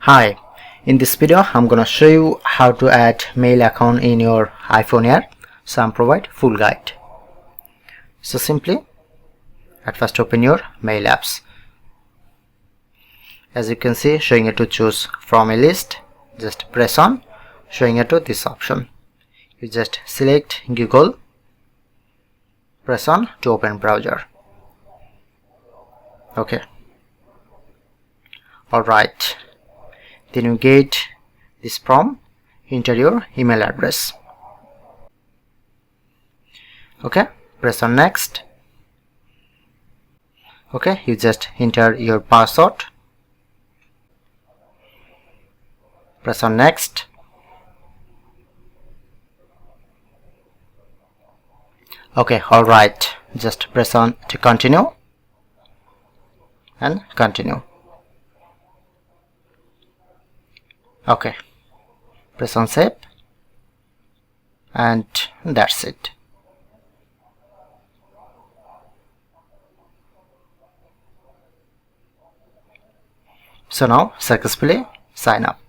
Hi, in this video I'm gonna show you how to add mail account in your iPhone Air. So I'm provide full guide. So simply at first open your mail apps. As you can see, showing you to choose from a list. Just press on, showing you to this option. You just select Google, press on to open browser. Okay, alright, then you get this prompt, enter your email address. Okay, press on next. Okay, you just enter your password, press on next. Okay, alright, just press on to continue and continue. Okay, press on save and that's it. So now successfully sign up.